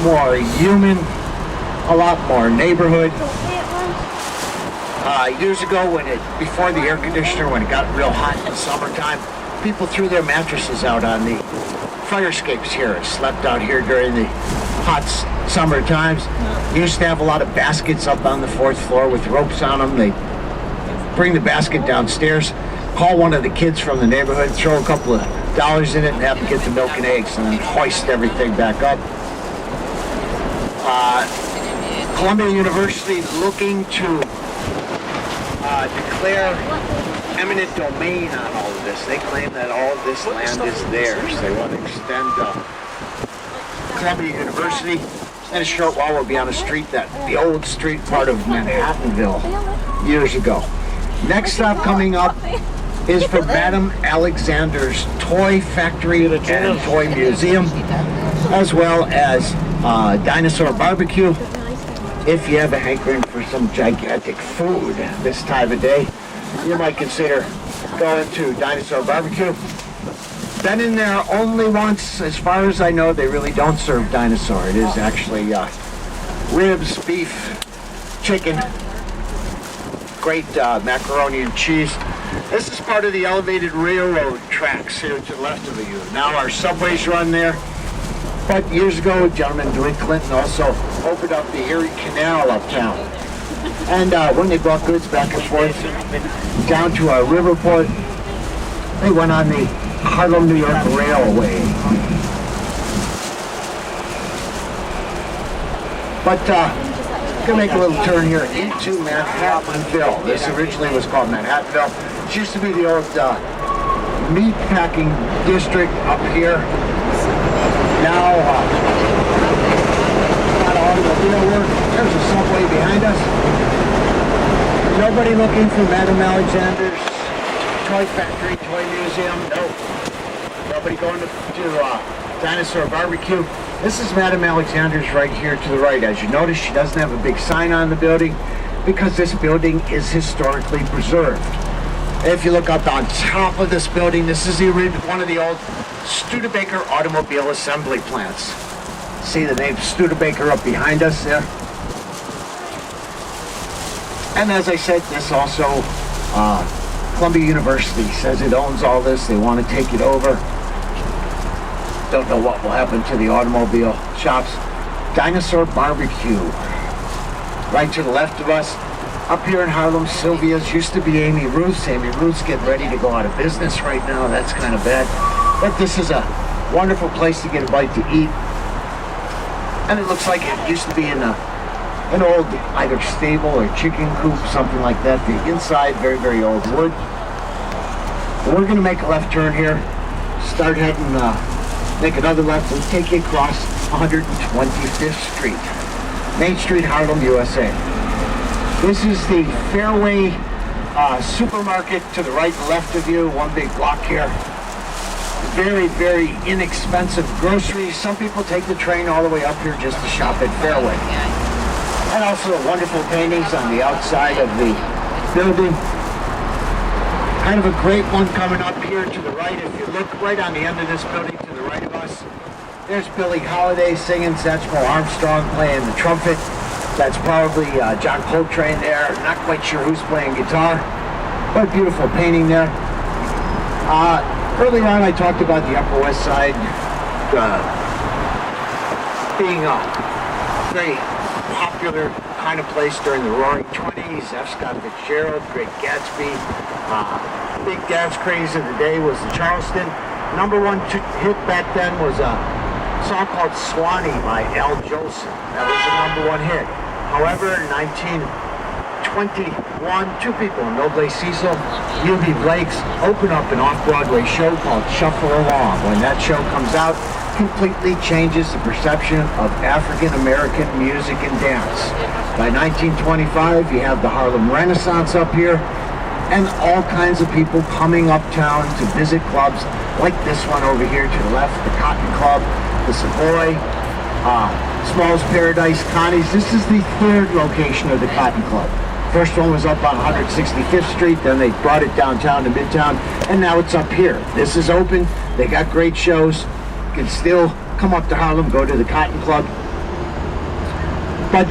more human, a lot more neighborhood. Years ago, before the air conditioner, when it got real hot in the summertime, people threw their mattresses out on the fire escapes here, slept out here during the hot summer times. Used to have a lot of baskets up on the 4th floor with ropes on them. They bring the basket downstairs, call one of the kids from the neighborhood, throw a couple of dollars in it, and have them get the milk and eggs, and then hoist everything back up. Columbia University looking to declare eminent domain on all of this. They claim that all of this land is theirs. They want to extend Columbia University. In a short while, we'll be on a street, the old street part of Manhattanville years ago. Next stop coming up is for Madame Alexander's Toy Factory and Toy Museum, as well as Dinosaur Barbecue. If you have a hankering for some gigantic food this time of day, you might consider going to Dinosaur Barbecue. Been in there only once. As far as I know, they really don't serve dinosaur. It is actually ribs, beef, chicken, great macaroni and cheese. This is part of the elevated railroad tracks here to the left of you. Now our subways run there. But years ago, gentleman Dwight Clinton also opened up the Erie Canal uptown. And when they brought goods back and forth down to our Riverport, they went on the Harlem, New York Railway. But gonna make a little turn here into Manhattanville. This originally was called Manhattanville. It used to be the old meat packing district up here. Now, not automobile work. There's a subway behind us. Nobody looking for Madame Alexander's Toy Factory, Toy Museum. No. Nobody going to Dinosaur Barbecue. This is Madame Alexander's right here to the right. As you notice, she doesn't have a big sign on the building because this building is historically preserved. If you look up on top of this building, this is one of the old Studebaker automobile assembly plants. See the name Studebaker up behind us there? And as I said, this also, Columbia University says it owns all this. They want to take it over. Don't know what will happen to the automobile shops. Dinosaur Barbecue. Right to the left of us. Up here in Harlem, Sylvia's used to be Amy Ruth's. Amy Ruth's getting ready to go out of business right now. That's kind of bad. But this is a wonderful place to get a bite to eat. And it looks like it used to be in an old either stable or chicken coop, something like that. The inside, very, very old wood. We're going to make a left turn here. Start heading, make another left and take you across 125th Street. Main Street, Harlem, USA. This is the Fairway supermarket to the right and left of you. One big block here. Very, very inexpensive groceries. Some people take the train all the way up here just to shop at Fairway. And also wonderful paintings on the outside of the building. Kind of a great one coming up here to the right. If you look right on the end of this building to the right of us, there's Billie Holiday singing, Satchmo Armstrong playing the trumpet. That's probably John Coltrane there. Not quite sure who's playing guitar, but beautiful painting there. Early on, I talked about the Upper West Side being a very popular kind of place during the Roaring 20s. F. Scott Fitzgerald, Great Gatsby. Big dance craze of the day was the Charleston. Number one hit back then was a song called Swanee by Al Jolson. That was the number one hit. However, in 1921, two people, Noble Cecil, U.B. Blake's, open up an off-Broadway show called Shuffle Along. When that show comes out, completely changes the perception of African-American music and dance. By 1925, you have the Harlem Renaissance up here, and all kinds of people coming uptown to visit clubs like this one over here to the left, the Cotton Club, the Savoy, Small's Paradise, Connie's. This is the third location of the Cotton Club. First one was up on 165th Street, then they brought it downtown to Midtown, and now it's up here. This is open, they got great shows. You can still come up to Harlem, go to the Cotton Club, But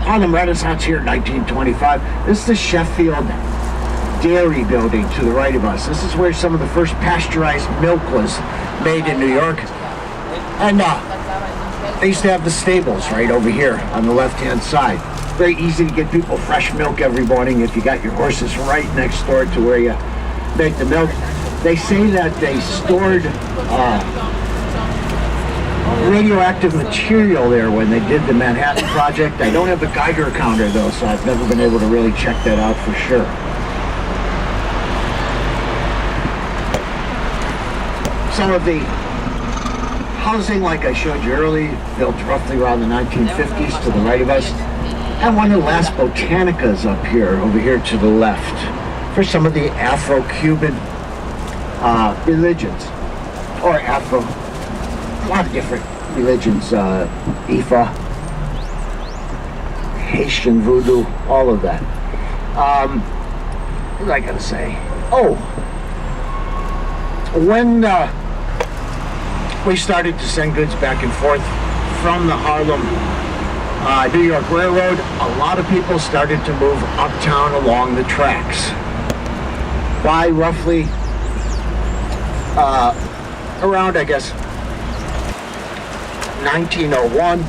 Harlem Renaissance here in 1925. This is the Sheffield Dairy Building to the right of us. This is where some of the first pasteurized milk was made in New York. And they used to have the stables right over here on the left-hand side. Very easy to get people fresh milk every morning if you got your horses right next door to where you make the milk. They say that they stored radioactive material there when they did the Manhattan Project. I don't have the Geiger counter though, so I've never been able to really check that out for sure. Some of the housing, like I showed you earlier, built roughly around the 1950s to the right of us. And one of the last botanicas up here, over here to the left, for some of the Afro-Cuban religions, or Afro, a lot of different religions, Ifa, Haitian voodoo, all of that. What was I gonna say? Oh, when we started to send goods back and forth from the Harlem New York Railroad, a lot of people started to move uptown along the tracks. By roughly around, I guess, 1901,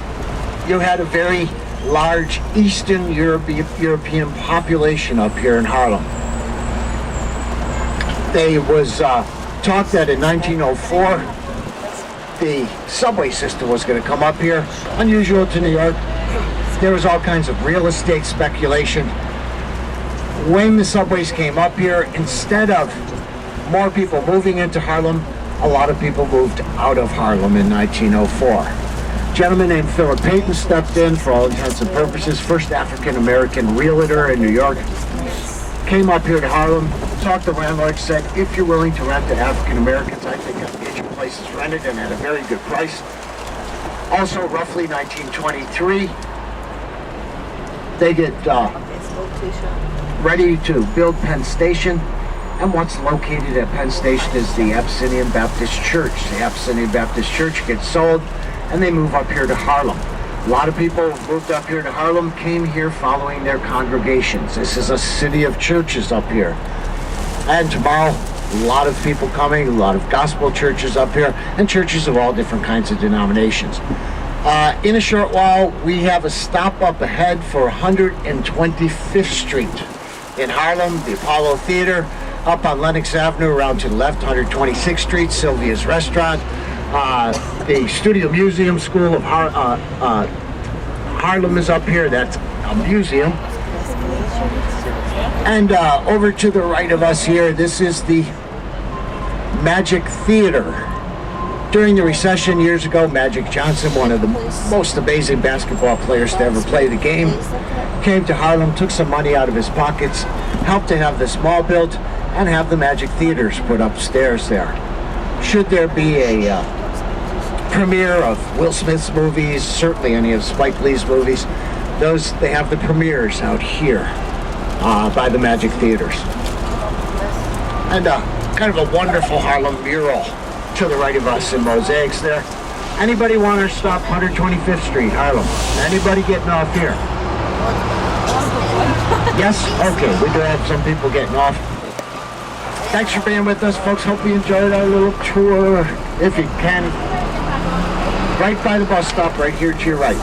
you had a very large Eastern European population up here in Harlem. There was talk that in 1904, the subway system was going to come up here. Unusual to New York. There was all kinds of real estate speculation. When the subways came up here, instead of more people moving into Harlem, a lot of people moved out of Harlem in 1904. A gentleman named Philip Payton stepped in for all intents and purposes, first African-American realtor in New York. Came up here to Harlem, talked to landlords, said, if you're willing to rent to African-Americans, I think I can get your places rented and at a very good price. Also, roughly 1923, they get ready to build Penn Station, and what's located at Penn Station is the Abyssinian Baptist Church. The Abyssinian Baptist Church gets sold, and they move up here to Harlem. A lot of people moved up here to Harlem, came here following their congregations. This is a city of churches up here. And tomorrow, a lot of people coming, a lot of gospel churches up here, and churches of all different kinds of denominations. In a short while, we have a stop up ahead for 125th Street in Harlem, the Apollo Theater, up on Lenox Avenue, around to the left, 126th Street, Sylvia's Restaurant, the Studio Museum School of Harlem is up here. That's a museum. And over to the right of us here, this is the Magic Theater. During the recession years ago, Magic Johnson, one of the most amazing basketball players to ever play the game, came to Harlem, took some money out of his pockets, helped to have this mall built, and have the Magic Theaters put upstairs there. Should there be a premiere of Will Smith's movies, certainly any of Spike Lee's movies, they have the premieres out here by the Magic Theaters. And kind of a wonderful Harlem mural to the right of us in mosaics there. Anybody want to stop 125th Street, Harlem? Anybody getting off here? Yes? Okay, we do have some people getting off. Thanks for being with us, folks. Hope you enjoyed our little tour. If you can, right by the bus stop right here to your right.